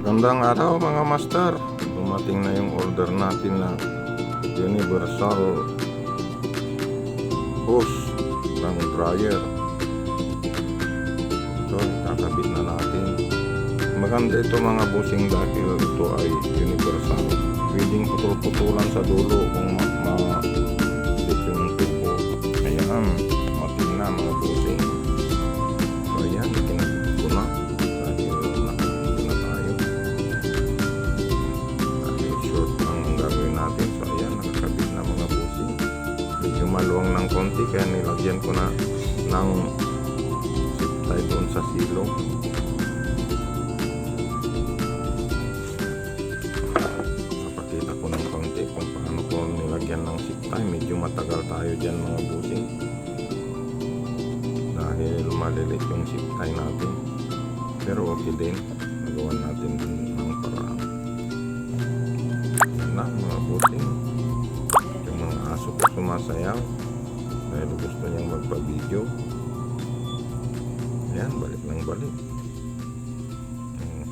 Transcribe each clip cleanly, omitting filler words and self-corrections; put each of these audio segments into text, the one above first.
Magandang araw mga master. Dumating na yung order natin na universal hose ng dryer. Ito, kakabit na natin. Maganda ito mga busing dahil ito ay universal. Pwedeng putol-putulan sa dulo kung ma-lit yung tubo. Ayan, mating na mga busing. So ayan, kinakit ko na. Dahil nakakita na tayo. Dahil short ang gagawin natin. So ayan, nakakabit na mga busing. Medyo maluwang ng konti kaya nilagyan ko na ng zip tie doon sa silong. Napakita ko ng konti kung paano ko nilagyan ng zip tie. Medyo matagal tayo dyan mga busing dahil malilit yung zip tie natin, pero okay din, nagawa natin ng paraan. Yan na mga busing, yung mga aso ko sumasayaw dahil gusto niyang magpa-video. Ayan, balik ng balik.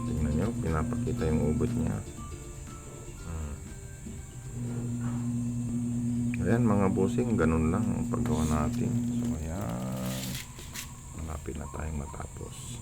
Tingnan nyo, pinapakita yung ubod niya. Ayan mga busing, ganun lang ang paggawa natin. So ayan, malapit na tayong matapos.